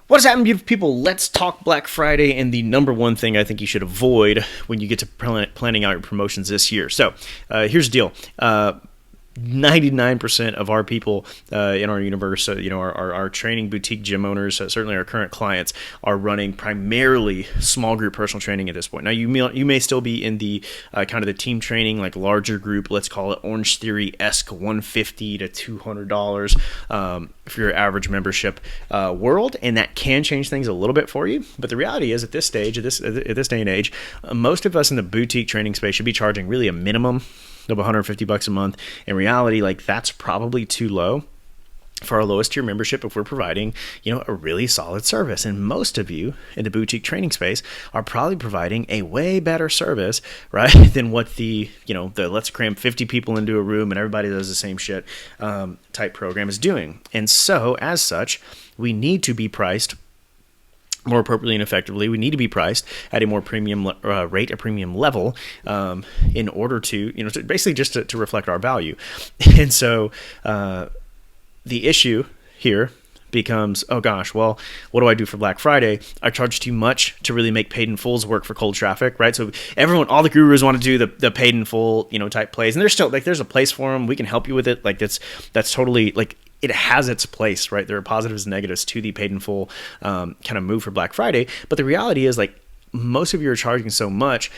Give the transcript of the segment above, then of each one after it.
What has happened, beautiful people? Let's talk Black Friday and the number one thing I think you should avoid when you get to planning out your promotions this year. So here's the deal. 99% of our people in our universe, our training boutique gym owners, certainly our current clients, are running primarily small group personal training at this point. Now, you may still be in the kind of the team training, like larger group, let's call it Orange Theory-esque $150 to $200 for your average membership world, and that can change things a little bit for you. But the reality is, at this stage, at this day and age, most of us in the boutique training space should be charging really a minimum of $150 a month. In reality, like, that's probably too low for our lowest tier membership if we're providing, a really solid service. And most of you in the boutique training space are probably providing a way better service, right, than what the let's cram 50 people into a room and everybody does the same shit type program is doing. And so, as such, we need to be priced more appropriately and effectively. We need to be priced at a more premium rate, a premium level, in order to, basically just to reflect our value. And so the issue here becomes, oh gosh, well, what do I do for Black Friday? I charge too much to really make paid in fulls work for cold traffic, right? So all the gurus want to do the paid in full, type plays, and there's still there's a place for them. We can help you with it. Like that's totally it has its place, right? There are positives and negatives to the paid in full kind of move for Black Friday. But the reality is, most of you are charging so much,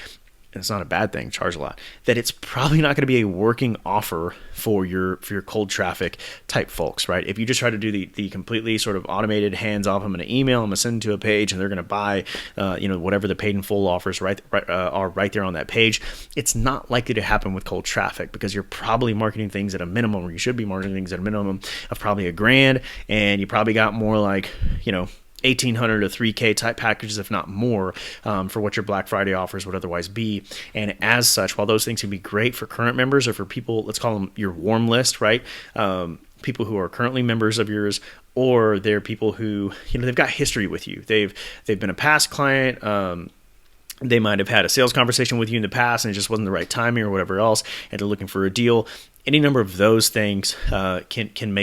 and it's not a bad thing, charge a lot, that it's probably not going to be a working offer for your cold traffic type folks, right? If you just try to do the completely sort of automated hands off, I'm going to email, I'm going to send to a page, and they're going to buy, whatever the paid in full offers are right there on that page. It's not likely to happen with cold traffic because you're probably marketing things at a minimum, or you should be marketing things at a minimum of probably $1,000, and you probably got more like, $1,800 to $3,000 type packages, if not more, for what your Black Friday offers would otherwise be. And as such, while those things can be great for current members or for people, let's call them your warm list, right? People who are currently members of yours, or they're people who, they've got history with you. They've been a past client. They might have had a sales conversation with you in the past and it just wasn't the right timing or whatever else, and they're looking for a deal. Any number of those things can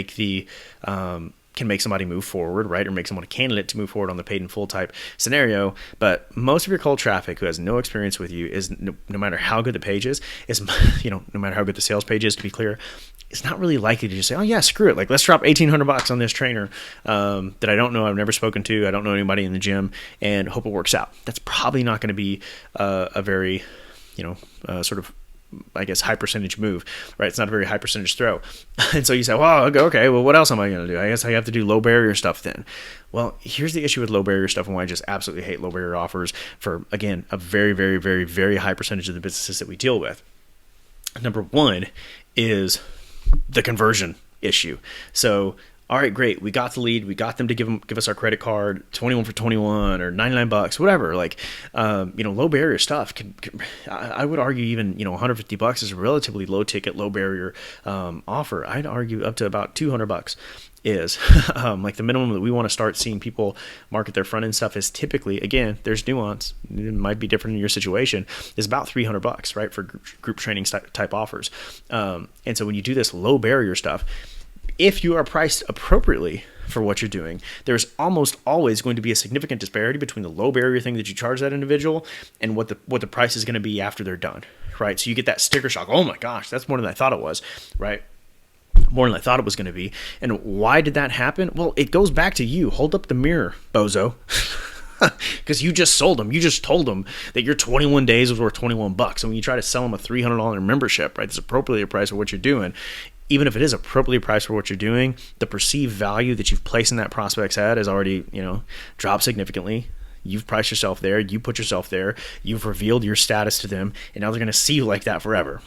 make somebody move forward, right? Or make someone a candidate to move forward on the paid in full type scenario. But most of your cold traffic who has no experience with you is, no matter how good the page is, no matter how good the sales page is, to be clear, it's not really likely to just say, oh yeah, screw it. Let's drop $1,800 on this trainer that I don't know, I've never spoken to, I don't know anybody in the gym, and hope it works out. That's probably not going to be a very, sort of, I guess, high percentage move, right? It's not a very high percentage throw. And so you say, well, okay, well, what else am I going to do? I guess I have to do low barrier stuff then. Well, here's the issue with low barrier stuff and why I just absolutely hate low barrier offers for, again, a very, very, very, very high percentage of the businesses that we deal with. Number one is the conversion issue. So, all right, great. We got the lead. We got them to give us our credit card, 21 for 21 or $99, whatever. Low barrier stuff. I would argue even, $150 is a relatively low ticket, low barrier offer. I'd argue up to about $200 is the minimum that we want to start seeing people market their front end stuff is typically, again, there's nuance. It might be different in your situation, is about $300, right? For group training type offers. And so when you do this low barrier stuff, if you are priced appropriately for what you're doing, there's almost always going to be a significant disparity between the low barrier thing that you charge that individual and what the price is going to be after they're done, right? So you get that sticker shock. Oh my gosh, that's more than I thought it was, right? More than I thought it was going to be. And why did that happen? Well, it goes back to you. Hold up the mirror, bozo. Because you just sold them. You just told them that your 21 days was worth $21. And when you try to sell them a $300 membership, right, that's appropriately priced for what you're doing, even if it is appropriately priced for what you're doing, the perceived value that you've placed in that prospect's head has already, dropped significantly. You've priced yourself there. You put yourself there. You've revealed your status to them, and now they're going to see you like that forever,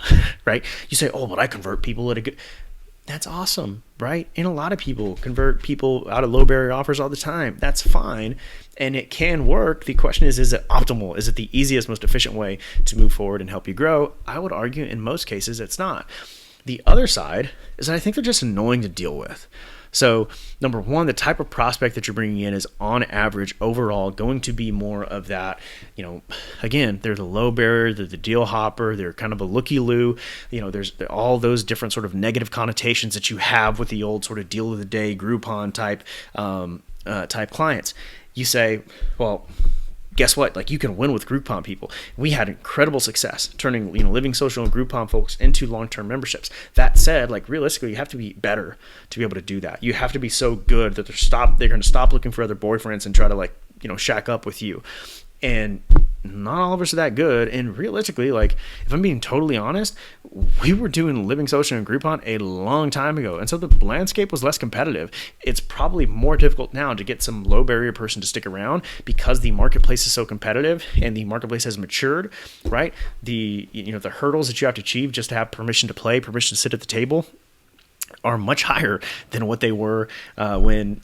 right? You say, oh, but I convert people at a good... That's awesome, right? And a lot of people convert people out of low barrier offers all the time. That's fine, and it can work. The question is it optimal? Is it the easiest, most efficient way to move forward and help you grow? I would argue in most cases it's not. The other side is that I think they're just annoying to deal with. So number one, the type of prospect that you're bringing in is on average overall going to be more of that, again, they're the low barrier, they're the deal hopper, they're kind of a looky-loo, there's all those different sort of negative connotations that you have with the old sort of deal of the day Groupon type type clients. You say, well, guess what? Like, you can win with Groupon people. We had incredible success turning, Living Social and Groupon folks into long-term memberships. That said, like, realistically, you have to be better to be able to do that. You have to be so good that they're going to stop looking for other boyfriends and try to, like, shack up with you. And not all of us are that good. And realistically, like, if I'm being totally honest, we were doing Living Social and Groupon a long time ago. And so the landscape was less competitive. It's probably more difficult now to get some low barrier person to stick around because the marketplace is so competitive and the marketplace has matured, right? The hurdles that you have to achieve just to have permission to play, permission to sit at the table are much higher than what they were when,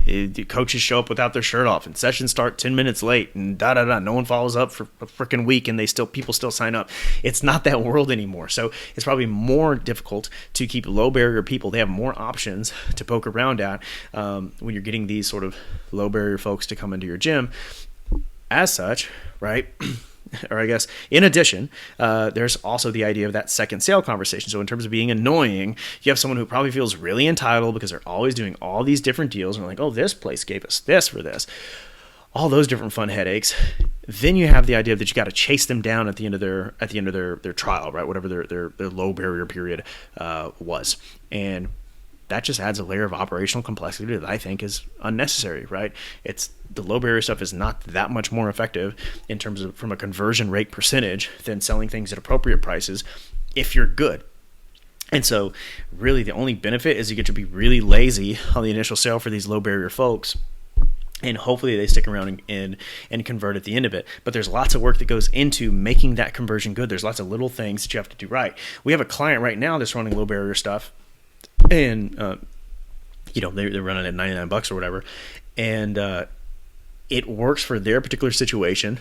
the coaches show up without their shirt off and sessions start 10 minutes late and no one follows up for a freaking week and people still sign up. It's not that world anymore. So it's probably more difficult to keep low barrier people. They have more options to poke around at when you're getting these sort of low barrier folks to come into your gym. As such, right? Or I guess, in addition, there's also the idea of that second sale conversation. So in terms of being annoying, you have someone who probably feels really entitled because they're always doing all these different deals and like, oh, this place gave us this for this. All those different fun headaches. Then you have the idea that you got to chase them down at the end of their trial, right? Whatever their low barrier period was. And that just adds a layer of operational complexity that I think is unnecessary, right? It's the low barrier stuff is not that much more effective in terms of from a conversion rate percentage than selling things at appropriate prices if you're good. And so really the only benefit is you get to be really lazy on the initial sale for these low barrier folks. And hopefully they stick around and convert at the end of it. But there's lots of work that goes into making that conversion good. There's lots of little things that you have to do right. We have a client right now that's running low barrier stuff. And, they're running at $99 or whatever. And it works for their particular situation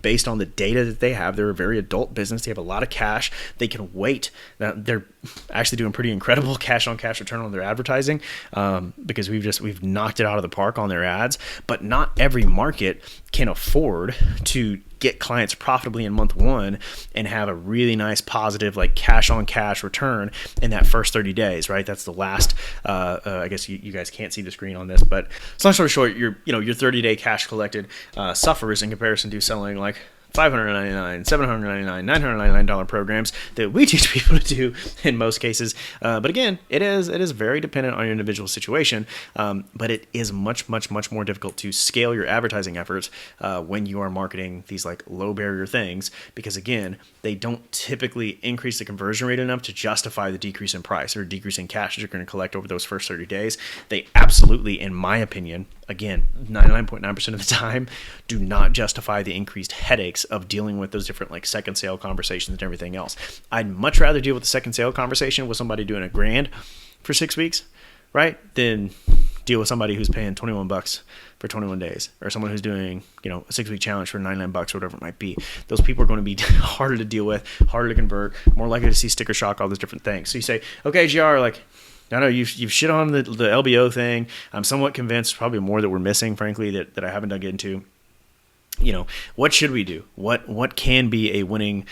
based on the data that they have. They're a very adult business. They have a lot of cash. They can wait. They're actually doing pretty incredible cash on cash return on their advertising because we've knocked it out of the park on their ads. But not every market can afford to get clients profitably in month one and have a really nice positive like cash on cash return in that first 30 days, right? That's the last, I guess you guys can't see the screen on this, but long story short, your 30-day cash collected suffers in comparison to selling like $599, $799, $999 programs that we teach people to do in most cases. But again, it is very dependent on your individual situation. But it is much, much, much more difficult to scale your advertising efforts when you are marketing these like low barrier things, because again, they don't typically increase the conversion rate enough to justify the decrease in price or decrease in cash that you're going to collect over those first 30 days. They absolutely, in my opinion, again, 99.9% of the time, do not justify the increased headaches of dealing with those different like second sale conversations and everything else. I'd much rather deal with the second sale conversation with somebody doing $1,000 for 6 weeks, right? Than deal with somebody who's paying $21 for 21 days, or someone who's doing, a 6-week challenge for $99 or whatever it might be. Those people are going to be harder to deal with, harder to convert, more likely to see sticker shock, all those different things. So you say, okay, GR, like, I know you've shit on the LBO thing. I'm somewhat convinced, probably more that we're missing, frankly, that I haven't dug into. What should we do? What can be a winning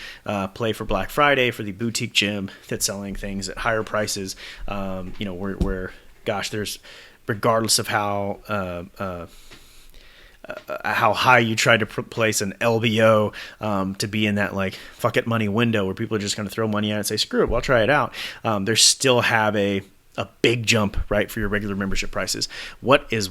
play for Black Friday for the boutique gym that's selling things at higher prices? Where gosh, there's, regardless of how high you try to place an LBO to be in that like fuck it money window where people are just going to throw money at it and say screw it, well, I'll try it out. There's still have a big jump, right, for your regular membership prices. What is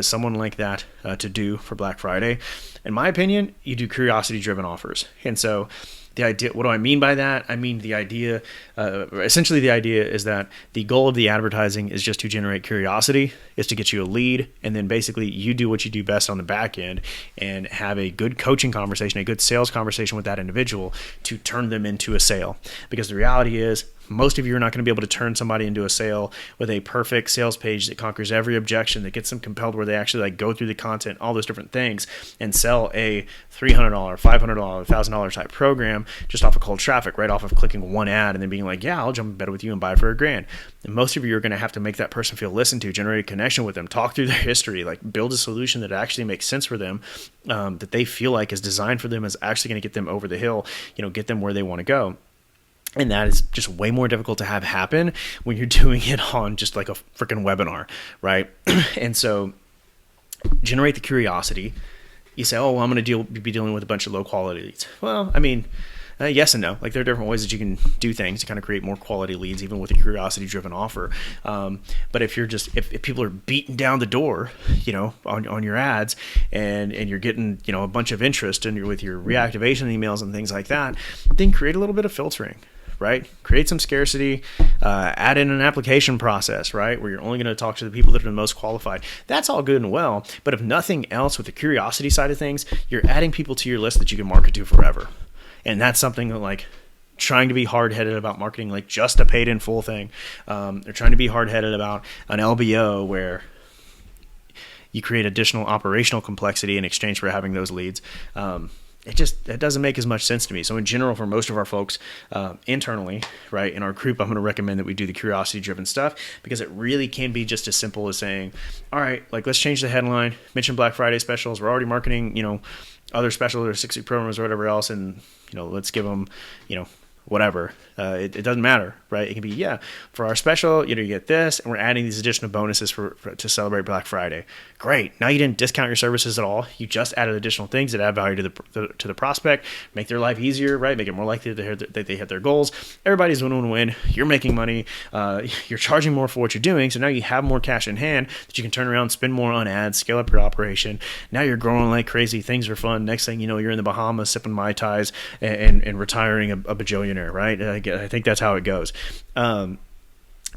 someone like that to do for Black Friday? In my opinion, you do curiosity-driven offers. And so the idea, what do I mean by that? I mean the idea, essentially the idea is that the goal of the advertising is just to generate curiosity, is to get you a lead, and then basically you do what you do best on the back end and have a good coaching conversation, a good sales conversation with that individual to turn them into a sale. Because the reality is, most of you are not going to be able to turn somebody into a sale with a perfect sales page that conquers every objection, that gets them compelled where they actually like go through the content, all those different things, and sell a $300, $500, $1,000 type program just off of cold traffic, right off of clicking one ad and then being like, yeah, I'll jump in bed with you and buy it for $1,000. And most of you are going to have to make that person feel listened to, generate a connection with them, talk through their history, like build a solution that actually makes sense for them, that they feel like is designed for them, is actually going to get them over the hill, get them where they want to go. And that is just way more difficult to have happen when you're doing it on just like a freaking webinar, right? And so generate the curiosity. You say, oh, well, I'm going to be dealing with a bunch of low quality leads. Well, I mean, yes and no. Like, there are different ways that you can do things to kind of create more quality leads, even with a curiosity driven offer. But if you're just, if people are beating down the door, on your ads, and you're getting, a bunch of interest, and you're with your reactivation emails and things like that, then create a little bit of filtering. Right? Create some scarcity, add in an application process, right? Where you're only going to talk to the people that are the most qualified. That's all good and well, but if nothing else, with the curiosity side of things, you're adding people to your list that you can market to forever. And that's something that, like, trying to be hard-headed about marketing like just a paid in full thing. They're trying to be hard-headed about an LBO where you create additional operational complexity in exchange for having those leads. It doesn't make as much sense to me. So in general, for most of our folks internally, right, in our group, I'm going to recommend that we do the curiosity-driven stuff, because it really can be just as simple as saying, all right, like, let's change the headline, mention Black Friday specials. We're already marketing, other specials or 60 programs or whatever else, and, let's give them, whatever. It doesn't matter, right? It can be, for our special, you get this, and we're adding these additional bonuses to celebrate Black Friday. Great. Now you didn't discount your services at all. You just added additional things that add value to the prospect, make their life easier, right? Make it more likely that they hit their goals. Everybody's win-win-win. You're making money. You're charging more for what you're doing. So now you have more cash in hand that you can turn around, spend more on ads, scale up your operation. Now you're growing like crazy. Things are fun. Next thing you know, you're in the Bahamas sipping Mai Tais and retiring a bajillionaire, right? I think that's how it goes.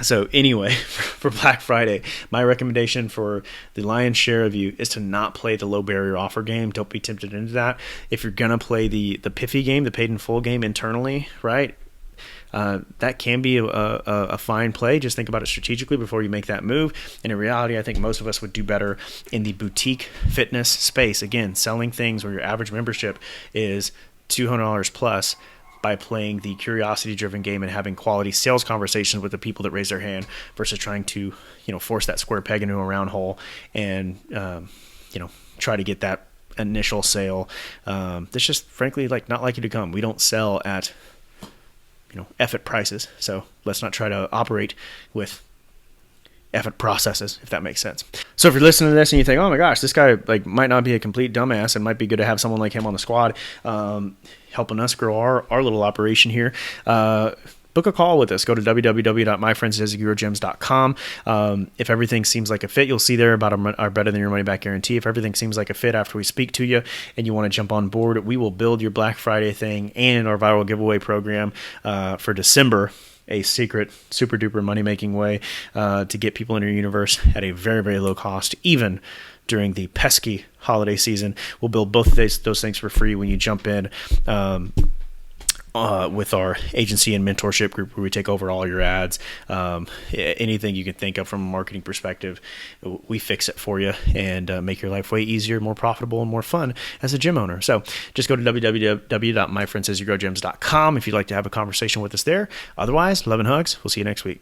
So anyway, for Black Friday, my recommendation for the lion's share of you is to not play the low barrier offer game. Don't be tempted into that. If you're going to play the PIFY game, the paid in full game internally, right? That can be a fine play. Just think about it strategically before you make that move. And in reality, I think most of us would do better in the boutique fitness space. Again, selling things where your average membership is $200 plus, by playing the curiosity-driven game and having quality sales conversations with the people that raise their hand, versus trying to, force that square peg into a round hole and, try to get that initial sale. That's just, frankly, not likely to come. We don't sell at, effort prices. So let's not try to operate with effort processes, if that makes sense. So if you're listening to this and you think, oh my gosh, this guy might not be a complete dumbass, and might be good to have someone like him on the squad, helping us grow our little operation here, book a call with us. Go to www.myfriendsdesigngrogems.com. If everything seems like a fit, you'll see there about our better than your money back guarantee. If everything seems like a fit after we speak to you and you want to jump on board, we will build your Black Friday thing and our viral giveaway program for December. A secret, super duper money making way to get people in your universe at a very, very low cost, even during the pesky holiday season. We'll build both of those things for free when you jump in with our agency and mentorship group, where we take over all your ads. Anything you can think of from a marketing perspective, we fix it for you and make your life way easier, more profitable, and more fun as a gym owner. So just go to www.myfriendsdesigngrogems.com if you'd like to have a conversation with us there. Otherwise, love and hugs. We'll see you next week.